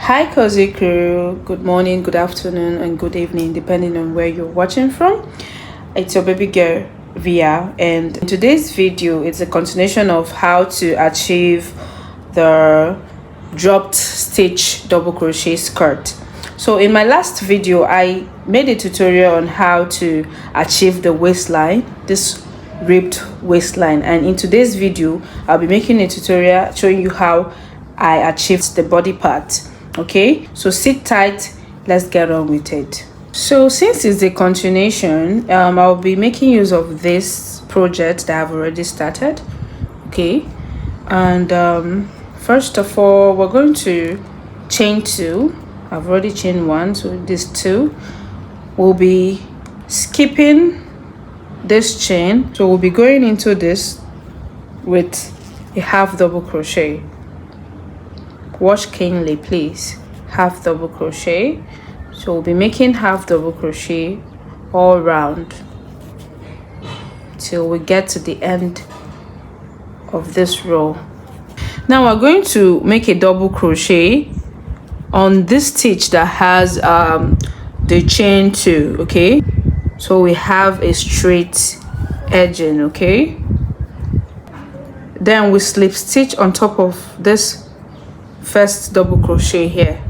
Hi, Cozy Crew. Good morning, good afternoon, and good evening, depending on where you're watching from. It's your baby girl, Via, and in today's video, it's a continuation of how to achieve the dropped stitch double crochet skirt. So in my last video, I made a tutorial on how to achieve the waistline, this ribbed waistline, and in today's video, I'll be making a tutorial showing you how I achieved the body part. Okay, so sit tight, let's get on with it. So since it's a continuation, I'll be making use of this project that I've already started. Okay, and first of all, we're going to chain two. I've already chained one, so this two will be skipping this chain, so we'll be going into this with a half double crochet. Watch keenly, please. Half double crochet, so we'll be making half double crochet all round till we get to the end of this row. Now we're going to make a double crochet on this stitch that has the chain two. Okay, so we have a straight edging. Okay, then we slip stitch on top of this first double crochet here.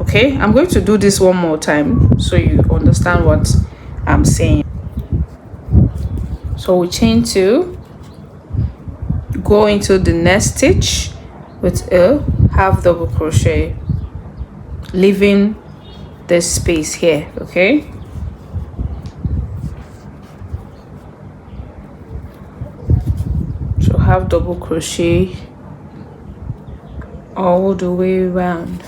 Okay, I'm going to do this one more time so you understand what I'm saying. So we chain two, go into the next stitch with a half double crochet, leaving this space here. Okay, so half double crochet all the way around.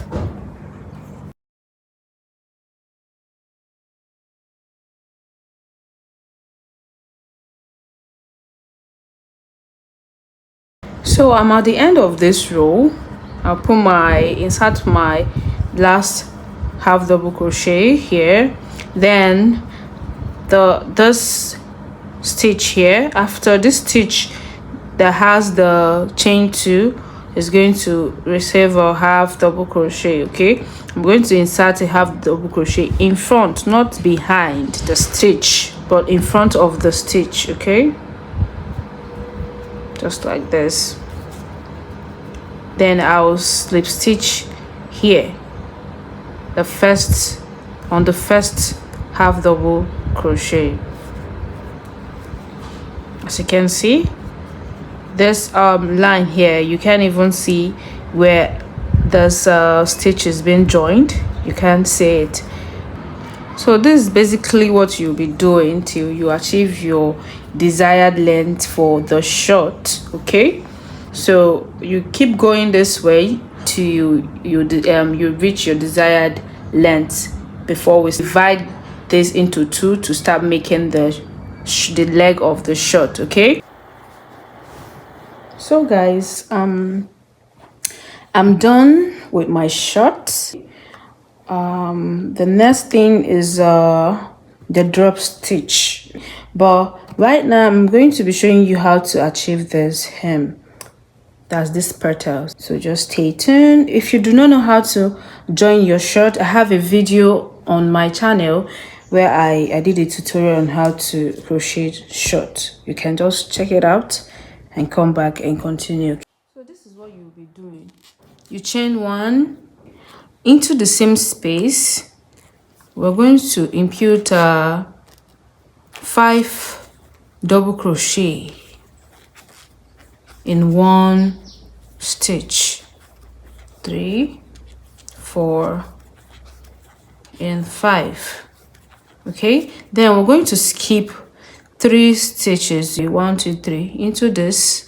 So I'm at the end of this row. I'll insert my last half double crochet here, then this stitch here. After this stitch that has the chain two is going to receive a half double crochet. Okay, I'm going to insert a half double crochet in front, not behind the stitch, but in front of the stitch. Okay, just like this. Then I'll slip stitch here, on the first half double crochet. As you can see, this line here, you can't even see where this stitch is being joined. You can't see it. So this is basically what you'll be doing till you achieve your desired length for the short. Okay, so you keep going this way till you reach your desired length before we divide this into two to start making the leg of the short. Okay, so guys, I'm done with my short. The next thing is the drop stitch, but right now I'm going to be showing you how to achieve this hem. That's this petal. So just stay tuned. If you do not know how to join your short, I have a video on my channel where I did a tutorial on how to crochet short. You can just check it out and come back and continue. So this is what you'll be doing. You chain one into the same space. We're going to impute 5 double crochet in one stitch. 3, 4, and 5. Okay, then we're going to skip 3 stitches. 1, 2, 3 into this.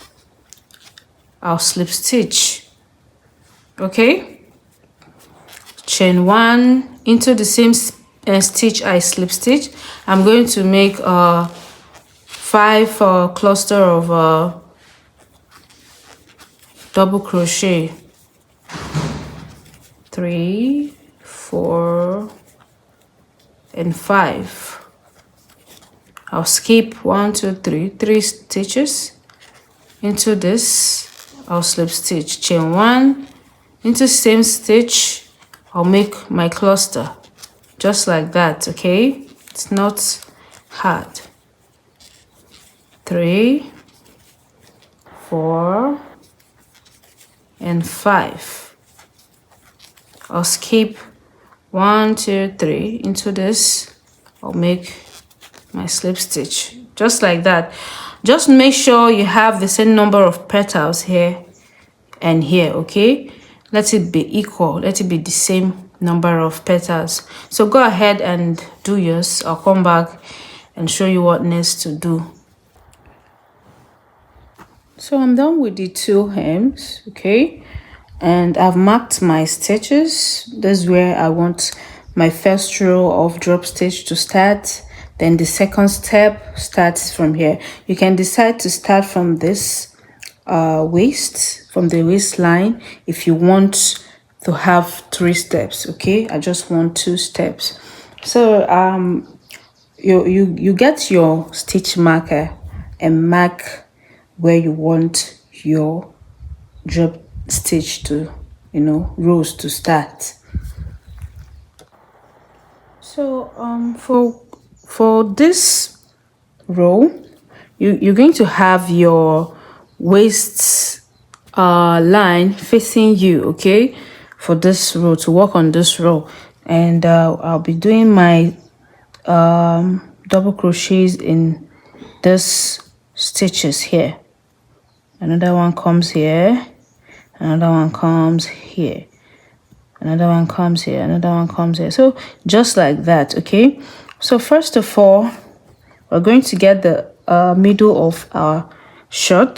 I'll slip stitch. Okay, chain 1 into the same stitch I slip stitch. I'm going to make 5 cluster of double crochet. 3, 4, and 5. I'll skip 1, 2, 3 stitches into this. I'll slip stitch, chain 1 Into same stitch, I'll make my cluster just like that. Okay, it's not hard. 3, 4 and 5. I'll skip 1, 2, 3 into this. I'll make my slip stitch just like that. Just make sure you have the same number of petals here and here. Okay, let it be equal, let it be the same number of petals. So go ahead and do yours. I'll come back and show you what needs to do. So I'm done with the 2 hems. Okay, and I've marked my stitches. This is where I want my first row of drop stitch to start. Then the second step starts from here. You can decide to start from this waist, from the waistline, if you want to have 3 steps. Okay, I just want 2 steps. So you get your stitch marker and mark where you want your drop stitch to, rows to start. So for this row, you're going to have your waist line facing you. Okay, for this row, to work on this row, and I'll be doing my double crochets in this stitches here. Another one comes here, another one comes here, another one comes here, another one comes here. So just like that. Okay, so first of all, we're going to get the middle of our shirt.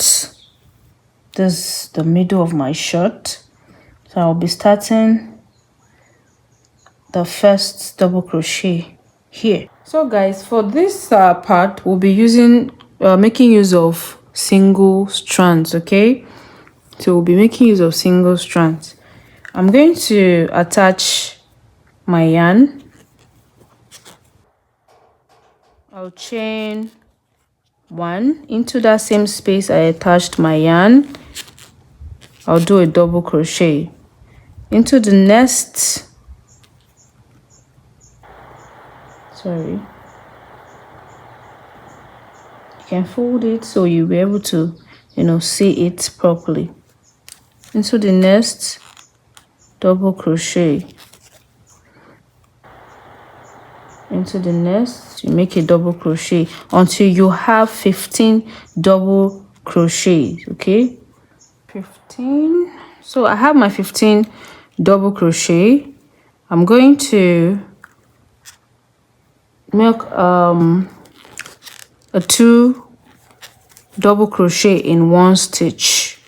This is the middle of my shirt. So I'll be starting the first double crochet here. So guys, for this part, we'll be using making use of single strands. Okay, so we'll be making use of single strands. I'm going to attach my yarn. I'll chain 1 into that same space I attached my yarn. I'll do a double crochet into the next. Sorry, you can fold it so you'll be able to see it properly. Into the next double crochet, into the next, you make a double crochet until you have 15 double crochets. Okay, 15. So I have my 15 double crochet. I'm going to make a 2 double crochet in 1 stitch.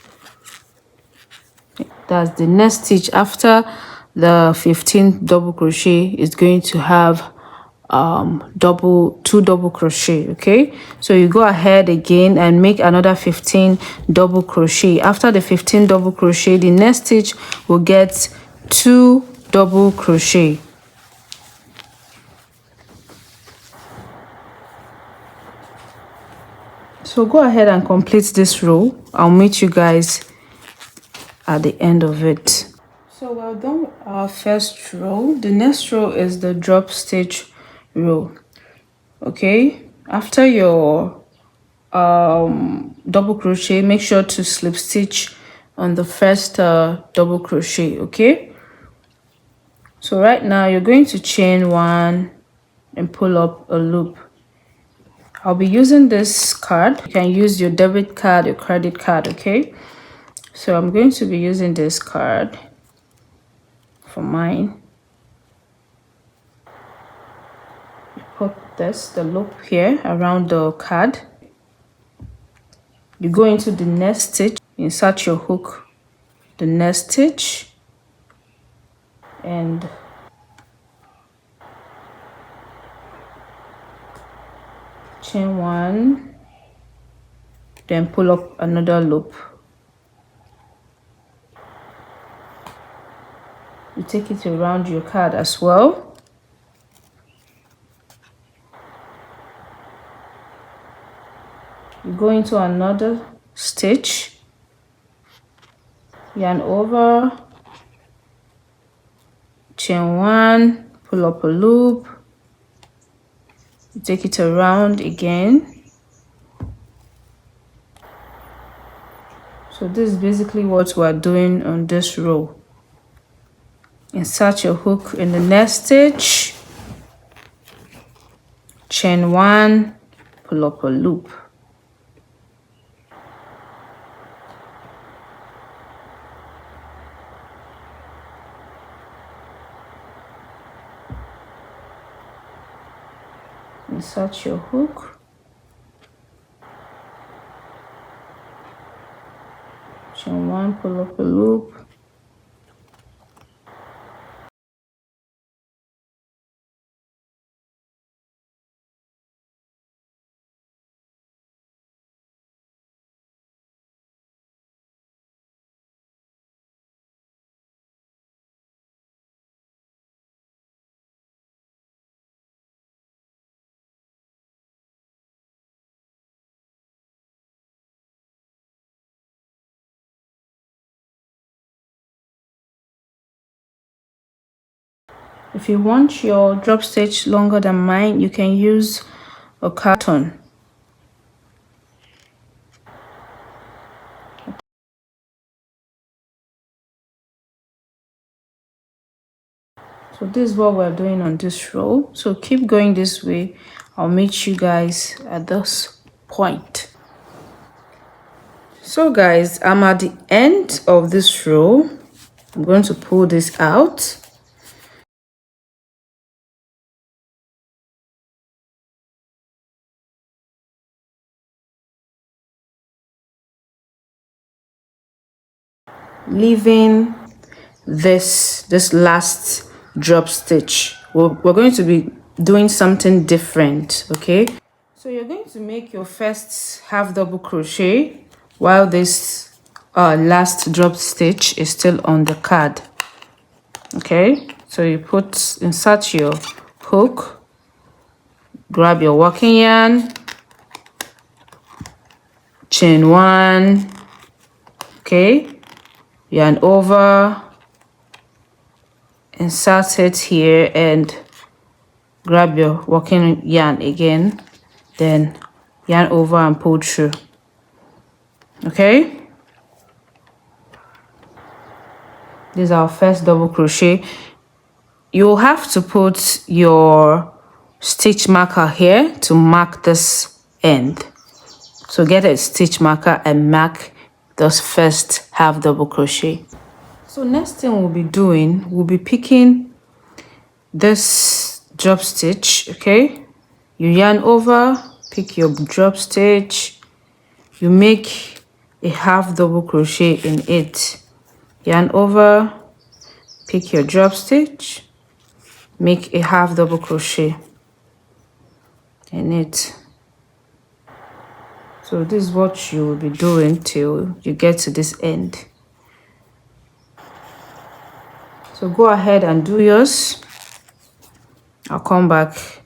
That's the next stitch after the 15 double crochet is going to have 2 double crochet. Okay, so you go ahead again and make another 15 double crochet. After the 15 double crochet, the next stitch will get 2 double crochet. So go ahead and complete this row. I'll meet you guys at the end of it. So we're done with our first row. The next row is the drop stitch row. Okay, after your double crochet, make sure to slip stitch on the first double crochet. Okay, so right now you're going to chain 1 and pull up a loop. I'll be using this card. You can use your debit card, your credit card. Okay, so I'm going to be using this card for mine. Put the loop here around the card. You go into the next stitch, insert your hook, the next stitch, and chain 1, then pull up another loop. You take it around your card as well. You go into another stitch, yarn over, chain 1, pull up a loop, take it around again. So this is basically what we're doing on this row. Insert your hook in the next stitch, chain 1, pull up a loop. Insert your hook, chain 1, pull up a loop. If you want your drop stitch longer than mine, you can use a carton. So this is what we're doing on this row. So keep going this way. I'll meet you guys at this point. So guys, I'm at the end of this row. I'm going to pull this out. Leaving this last drop stitch. We're going to be doing something different, okay? So you're going to make your first half double crochet while this last drop stitch is still on the card. Okay, so you insert your hook, grab your working yarn, chain 1, okay, yarn over, insert it here and grab your working yarn again, then yarn over and pull through. Okay, this is our first double crochet. You'll have to put your stitch marker here to mark this end. So get a stitch marker and mark this first half double crochet. So next thing we'll be doing, we'll be picking this drop stitch, okay? You yarn over, pick your drop stitch, you make a half double crochet in it, yarn over, pick your drop stitch, make a half double crochet in it. So this is what you will be doing till you get to this end. So go ahead and do yours. I'll come back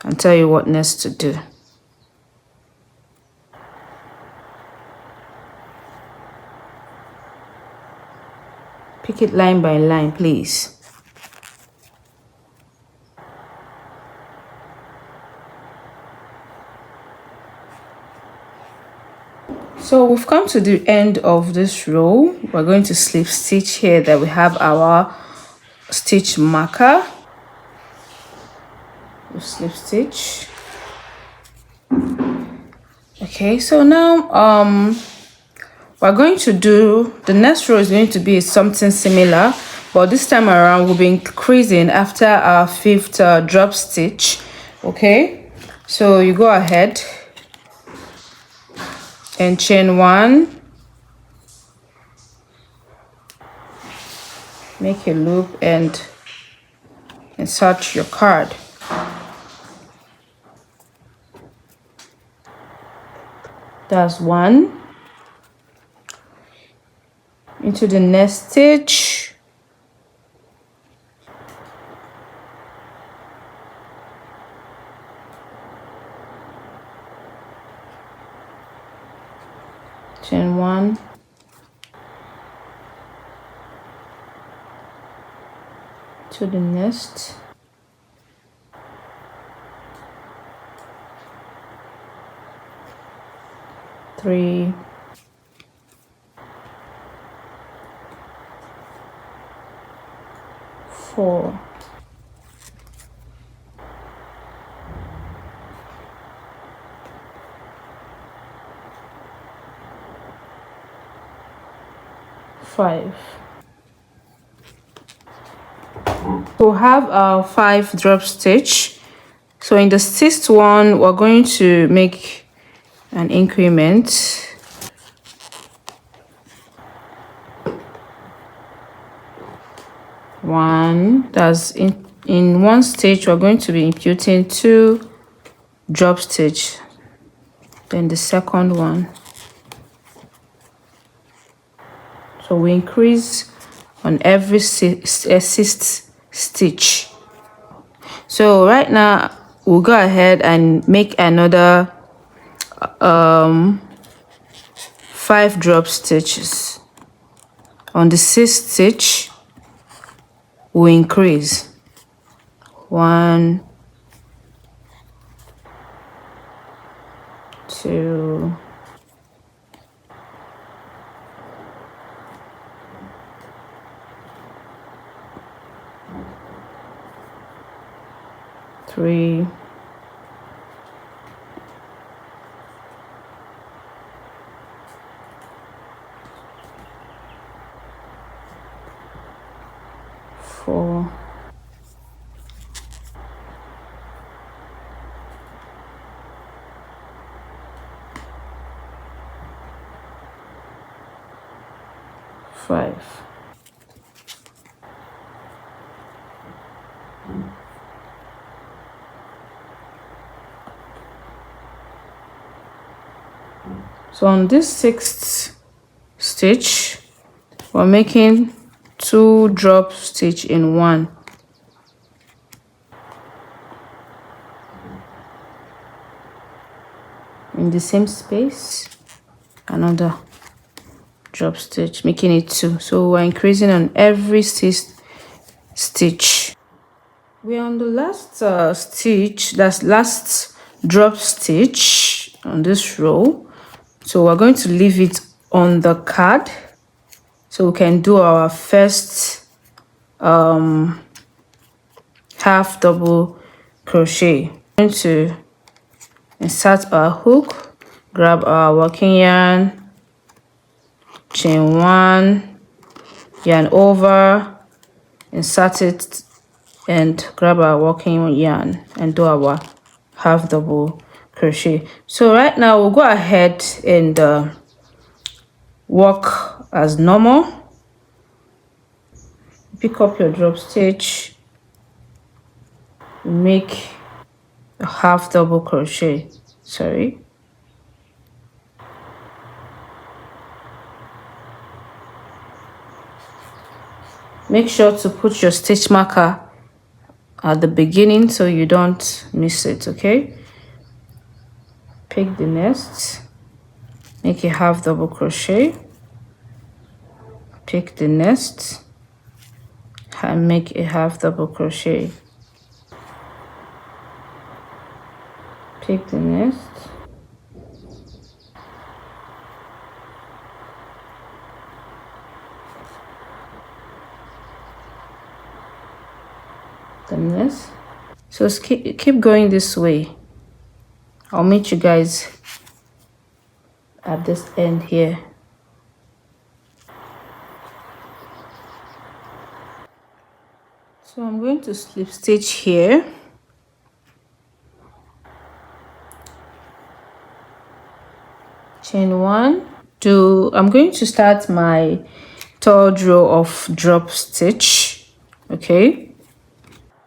and tell you what next to do. Pick it line by line, please. So we've come to the end of this row. We're going to slip stitch here that we have our stitch marker. We'll slip stitch. Okay, so now we're going to do the next row is going to be something similar, but this time around we'll be increasing after our 5th drop stitch. Okay, so you go ahead and chain 1, make a loop and insert your card. That's 1. Into the next stitch, chain 1, to the next, three, four, five. We'll have our 5 drop stitch. So in the 6th one, we're going to make an increment. One, that's in one stitch, we're going to be imputing 2 drop stitch. Then the second one. So we increase on every 6th stitch. So right now we'll go ahead and make another 5 drop stitches. On the 6th stitch we increase 1, 2, 3, 4, 5. So on this 6th stitch, we're making 2 drop stitch in 1. In the same space, another drop stitch, making it 2. So we're increasing on every 6th stitch. We're on the last stitch, that's last drop stitch on this row. So we're going to leave it on the card so we can do our first half double crochet. We're going to insert our hook, grab our working yarn, chain 1, yarn over, insert it, and grab our working yarn and do our half double crochet. So right now we'll go ahead and work as normal. Pick up your drop stitch, make a half double crochet, make sure to put your stitch marker at the beginning so you don't miss it. Okay, pick the next, make a half double crochet, pick the next and make a half double crochet, pick the next, the next. So keep going this way. I'll meet you guys at this end here. So I'm going to slip stitch here, chain 1, I'm going to start my 3rd row of drop stitch. Okay,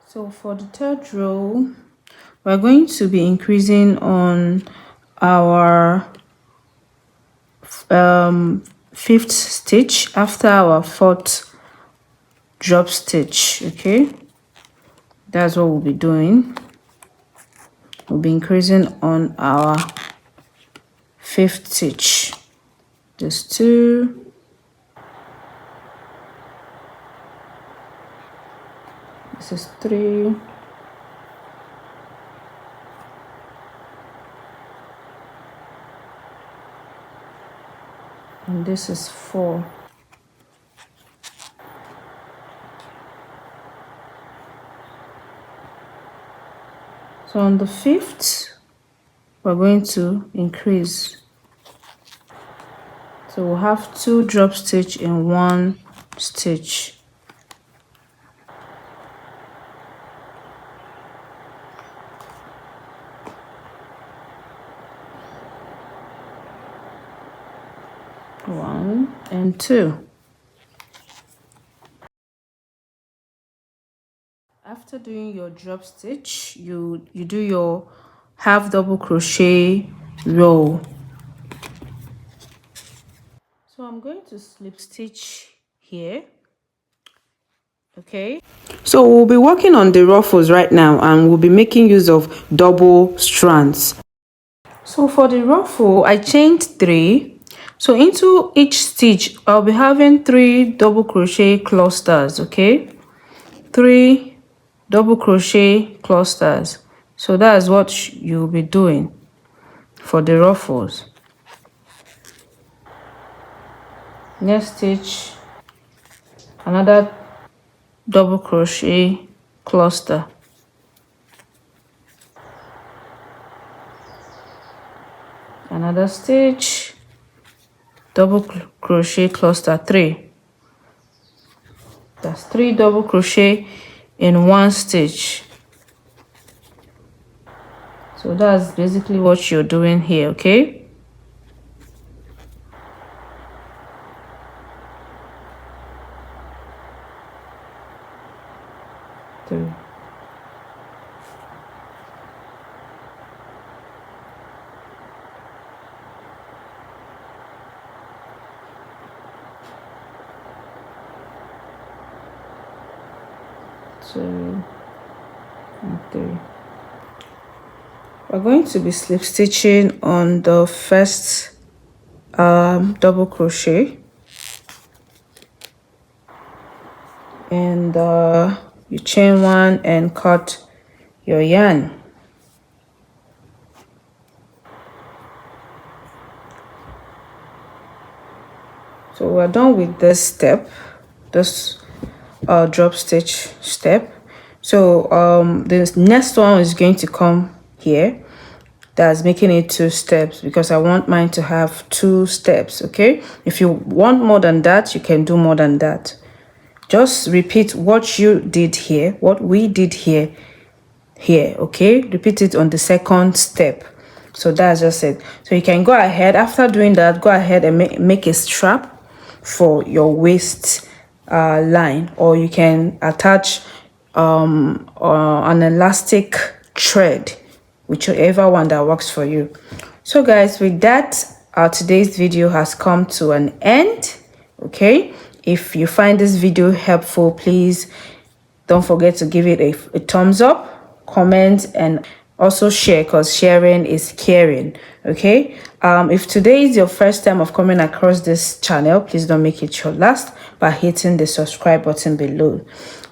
so for the 3rd row we're going to be increasing on our 5th stitch after our 4th drop stitch. Okay, that's what we'll be doing. We'll be increasing on our 5th stitch. Just 2, This is 3. And this is 4. So on the 5th, we're going to increase. So we'll have 2 drop stitch in 1 stitch. One and 2. After doing your drop stitch, you do your half double crochet row. So I'm going to slip stitch here. Okay, so we'll be working on the ruffles right now, and we'll be making use of double strands. So for the ruffle, I chained 3. So into each stitch, I'll be having 3 double crochet clusters. Okay, 3 double crochet clusters. So that's what you'll be doing for the ruffles. Next stitch, another double crochet cluster. Another stitch, double crochet cluster 3. That's 3 double crochet in 1 stitch. So that's basically what you're doing here. Okay, three. Two and 3. We're going to be slip stitching on the first double crochet, and you chain 1 and cut your yarn. So we're done with this step, this drop stitch step. So the next one is going to come here. That's making it 2 steps, because I want mine to have 2 steps. Okay, if you want more than that, you can do more than that. Just repeat what you did here, what we did here. Okay, repeat it on the second step. So that's just it. So you can go ahead, after doing that, go ahead and make a strap for your waist line, or you can attach an elastic thread, whichever one that works for you. So guys, with that, today's video has come to an end. Okay, if you find this video helpful, please don't forget to give it a thumbs up, comment, and also share, because sharing is caring. Okay, if today is your first time of coming across this channel, please don't make it your last by hitting the subscribe button below.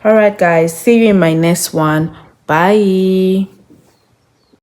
All right guys, see you in my next one. Bye.